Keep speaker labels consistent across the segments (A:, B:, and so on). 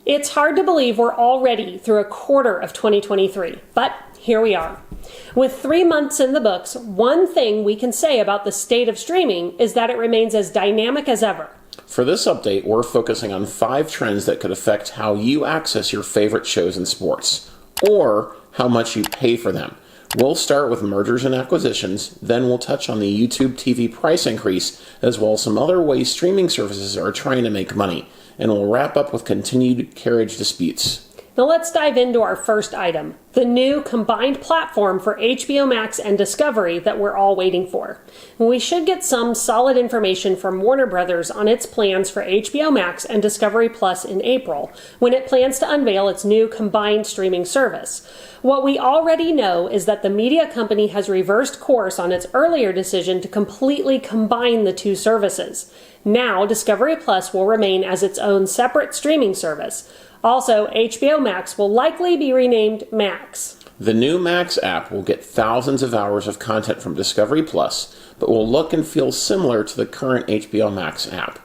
A: It's hard to believe we're already through a quarter of 2023, but here we are. With 3 months in the books, one thing we can say about the state of streaming is that it remains as dynamic as ever.
B: For this update, we're focusing on 5 trends that could affect how you access your favorite shows and sports, or how much you pay for them. We'll start with mergers and acquisitions, then we'll touch on the YouTube TV price increase, as well as some other ways streaming services are trying to make money, and we'll wrap up with continued carriage disputes.
A: Now let's dive into our first item, the new combined platform for HBO Max and Discovery that we're all waiting for. We should get some solid information from Warner Brothers on its plans for HBO Max and Discovery Plus in April, when it plans to unveil its new combined streaming service. What we already know is that the media company has reversed course on its earlier decision to completely combine the two services. Now, Discovery Plus will remain as its own separate streaming service. Also, HBO Max will likely be renamed Max.
B: The new Max app will get thousands of hours of content from Discovery Plus, but will look and feel similar to the current HBO Max app.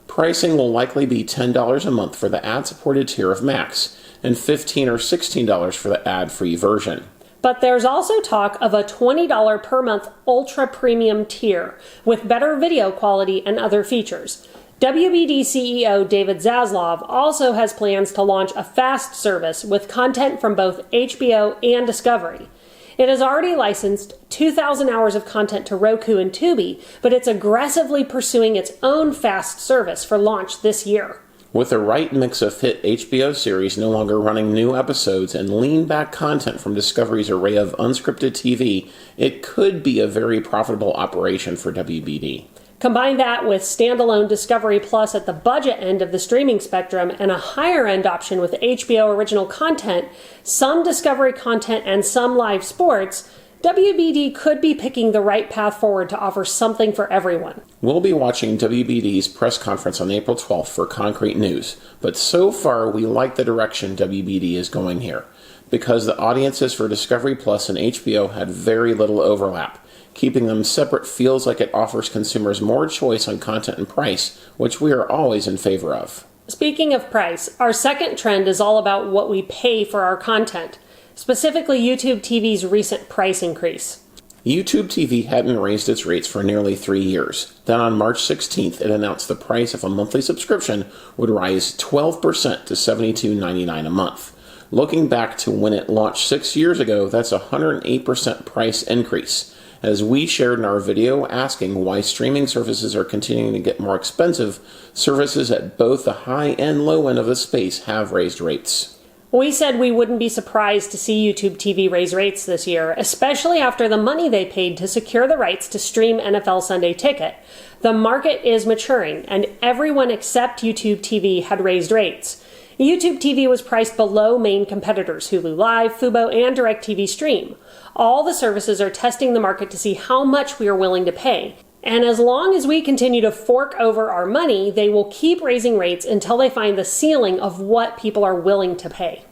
B: Pricing will likely be $10 a month for the ad-supported tier of Max, and $15 or $16 for the ad-free version.
A: But there's also talk of a $20 per month ultra premium tier with better video quality and other features. WBD CEO David Zaslav also has plans to launch a fast service with content from both HBO and Discovery. It has already licensed 2,000 hours of content to Roku and Tubi, but it's aggressively pursuing its own fast service for launch this year.
B: With the right mix of hit HBO series no longer running new episodes and lean-back content from Discovery's array of unscripted TV, it could be a very profitable operation for WBD.
A: Combine that with standalone Discovery Plus at the budget end of the streaming spectrum and a higher-end option with HBO original content, some Discovery content, and some live sports, WBD could be picking the right path forward to offer something for everyone.
B: We'll be watching WBD's press conference on April 12th for concrete news, but so far we like the direction WBD is going here, because the audiences for Discovery Plus and HBO had very little overlap. Keeping them separate feels like it offers consumers more choice on content and price, which we are always in favor of.
A: Speaking of price, our second trend is all about what we pay for our content, specifically YouTube TV's recent price increase.
B: YouTube TV hadn't raised its rates for nearly 3 years. Then on March 16th, it announced the price of a monthly subscription would rise 12% to $72.99 a month. Looking back to when it launched 6 years ago, that's a 108% price increase. As we shared in our video asking why streaming services are continuing to get more expensive, services at both the high and low end of the space have raised rates.
A: We said we wouldn't be surprised to see YouTube TV raise rates this year, especially after the money they paid to secure the rights to stream NFL Sunday Ticket. The market is maturing, and everyone except YouTube TV had raised rates. YouTube TV was priced below main competitors Hulu Live, Fubo, and DirecTV Stream. All the services are testing the market to see how much we are willing to pay. And as long as we continue to fork over our money, they will keep raising rates until they find the ceiling of what people are willing to pay.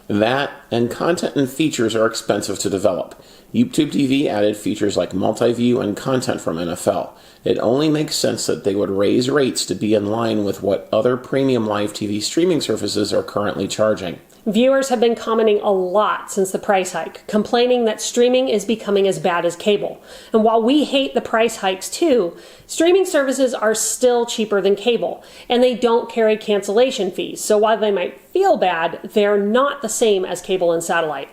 B: That and content and features are expensive to develop. YouTube TV added features like multi-view and content from NFL. It only makes sense that they would raise rates to be in line with what other premium live TV streaming services are currently charging.
A: Viewers have been commenting a lot since the price hike, complaining that streaming is becoming as bad as cable. And while we hate the price hikes too, streaming services are still cheaper than cable, and they don't carry cancellation fees. So while they might feel bad, they're not the same as cable and satellite.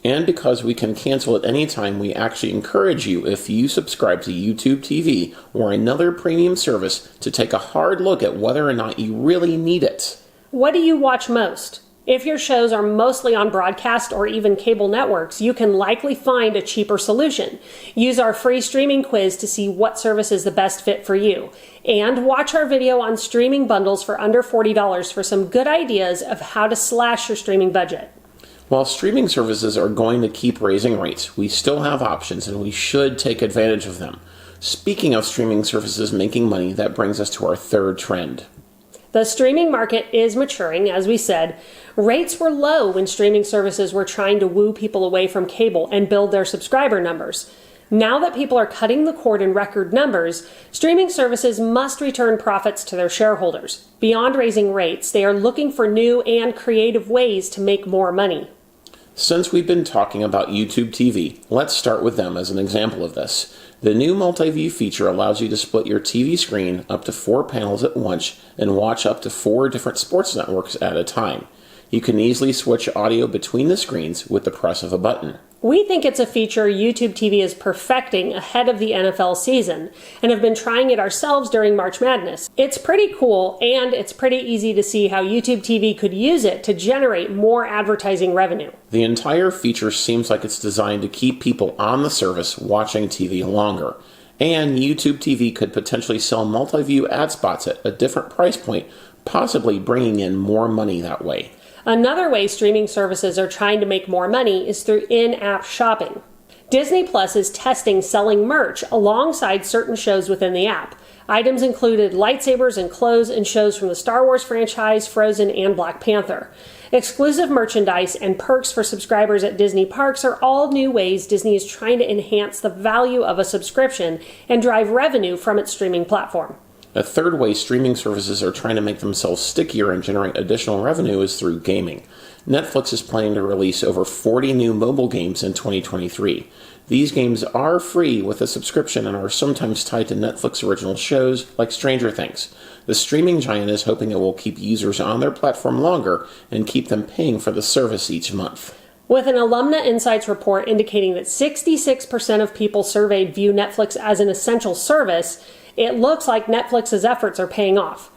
B: And because we can cancel at any time, we actually encourage you, if you subscribe to YouTube TV or another premium service, to take a hard look at whether or not you really need it.
A: What do you watch most? If your shows are mostly on broadcast or even cable networks, you can likely find a cheaper solution. Use our free streaming quiz to see what service is the best fit for you. And watch our video on streaming bundles for under $40 for some good ideas of how to slash your streaming budget.
B: While streaming services are going to keep raising rates, we still have options and we should take advantage of them. Speaking of streaming services making money, that brings us to our third trend.
A: The streaming market is maturing, as we said. Rates were low when streaming services were trying to woo people away from cable and build their subscriber numbers. Now that people are cutting the cord in record numbers, streaming services must return profits to their shareholders. Beyond raising rates, they are looking for new and creative ways to make more money.
B: Since we've been talking about YouTube TV, let's start with them as an example of this. The new multi-view feature allows you to split your TV screen up to 4 panels at once and watch up to 4 different sports networks at a time. You can easily switch audio between the screens with the press of a button.
A: We think it's a feature YouTube TV is perfecting ahead of the NFL season and have been trying it ourselves during March Madness. It's pretty cool, and it's pretty easy to see how YouTube TV could use it to generate more advertising revenue.
B: The entire feature seems like it's designed to keep people on the service watching TV longer. And YouTube TV could potentially sell multi-view ad spots at a different price point, possibly bringing in more money that way.
A: Another way streaming services are trying to make more money is through in-app shopping. Disney Plus is testing selling merch alongside certain shows within the app. Items included lightsabers and clothes and shows from the Star Wars franchise, Frozen, and Black Panther. Exclusive merchandise and perks for subscribers at Disney parks are all new ways Disney is trying to enhance the value of a subscription and drive revenue from its streaming platform.
B: A third way streaming services are trying to make themselves stickier and generate additional revenue is through gaming. Netflix is planning to release over 40 new mobile games in 2023. These games are free with a subscription and are sometimes tied to Netflix original shows like Stranger Things. The streaming giant is hoping it will keep users on their platform longer and keep them paying for the service each month.
A: With an Alumna Insights report indicating that 66% of people surveyed view Netflix as an essential service, it looks like Netflix's efforts are paying off.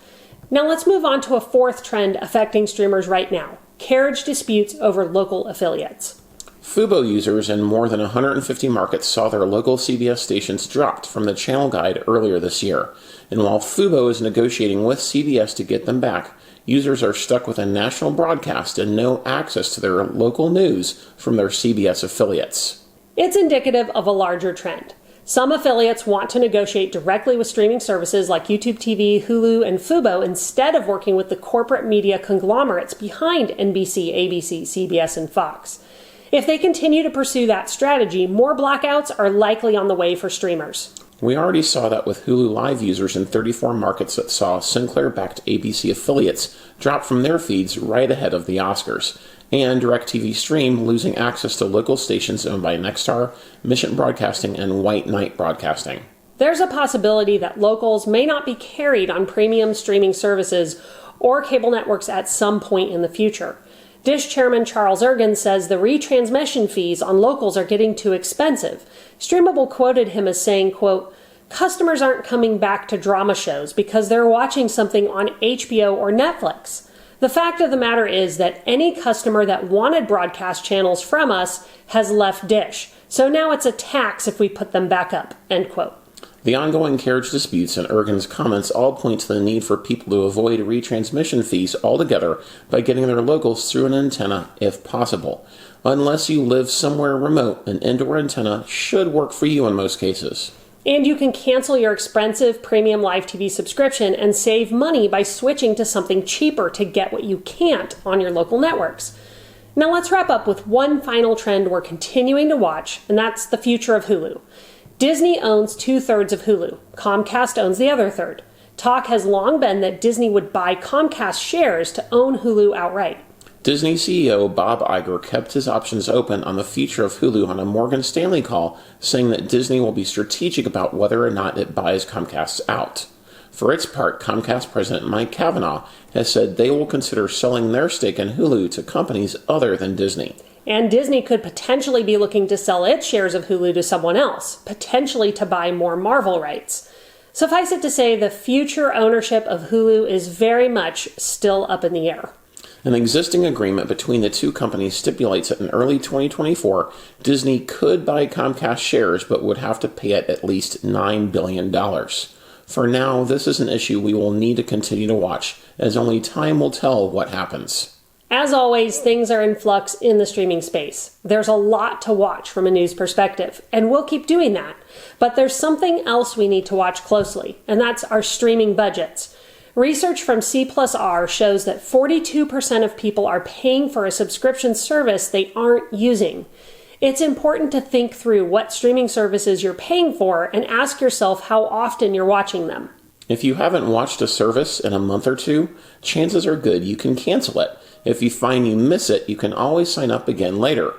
A: Now let's move on to a fourth trend affecting streamers right now: carriage disputes over local affiliates.
B: Fubo users in more than 150 markets saw their local CBS stations dropped from the channel guide earlier this year. And while Fubo is negotiating with CBS to get them back, users are stuck with a national broadcast and no access to their local news from their CBS affiliates.
A: It's indicative of a larger trend. Some affiliates want to negotiate directly with streaming services like YouTube TV, Hulu, and Fubo instead of working with the corporate media conglomerates behind NBC, ABC, CBS, and Fox. If they continue to pursue that strategy, more blackouts are likely on the way for streamers.
B: We already saw that with Hulu Live users in 34 markets that saw Sinclair-backed ABC affiliates drop from their feeds right ahead of the Oscars, and DirecTV Stream losing access to local stations owned by Nexstar, Mission Broadcasting, and White Knight Broadcasting.
A: There's a possibility that locals may not be carried on premium streaming services or cable networks at some point in the future. Dish Chairman Charles Ergen says the retransmission fees on locals are getting too expensive. Streamable quoted him as saying, quote, "Customers aren't coming back to drama shows because they're watching something on HBO or Netflix. The fact of the matter is that any customer that wanted broadcast channels from us has left Dish, so now it's a tax if we put them back up," end quote.
B: The ongoing carriage disputes and Ergen's comments all point to the need for people to avoid retransmission fees altogether by getting their locals through an antenna if possible. Unless you live somewhere remote, an indoor antenna should work for you in most cases.
A: And you can cancel your expensive premium live TV subscription and save money by switching to something cheaper to get what you can't on your local networks. Now let's wrap up with one final trend we're continuing to watch, and that's the future of Hulu. Disney owns 2/3 of Hulu. Comcast owns the other third. Talk has long been that Disney would buy Comcast shares to own Hulu outright.
B: Disney CEO Bob Iger kept his options open on the future of Hulu on a Morgan Stanley call, saying that Disney will be strategic about whether or not it buys Comcast out. For its part, Comcast President Mike Cavanaugh has said they will consider selling their stake in Hulu to companies other than Disney.
A: And Disney could potentially be looking to sell its shares of Hulu to someone else, potentially to buy more Marvel rights. Suffice it to say, the future ownership of Hulu is very much still up in the air.
B: An existing agreement between the two companies stipulates that in early 2024, Disney could buy Comcast shares but would have to pay it at least $9 billion. For now, this is an issue we will need to continue to watch, as only time will tell what happens.
A: As always, things are in flux in the streaming space. There's a lot to watch from a news perspective, and we'll keep doing that. But there's something else we need to watch closely, and that's our streaming budgets. Research from C+R shows that 42% of people are paying for a subscription service they aren't using. It's important to think through what streaming services you're paying for and ask yourself how often you're watching them.
B: If you haven't watched a service in a month or two, chances are good you can cancel it. If you find you miss it, you can always sign up again later.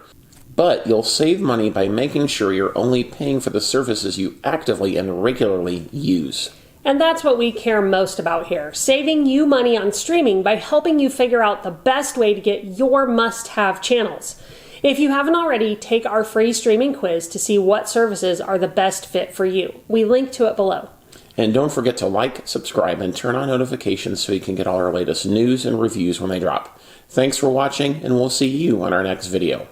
B: But you'll save money by making sure you're only paying for the services you actively and regularly use.
A: And that's what we care most about here, saving you money on streaming by helping you figure out the best way to get your must-have channels. If you haven't already, take our free streaming quiz to see what services are the best fit for you. We link to it below.
B: And don't forget to like, subscribe, and turn on notifications so you can get all our latest news and reviews when they drop. Thanks for watching, and we'll see you on our next video.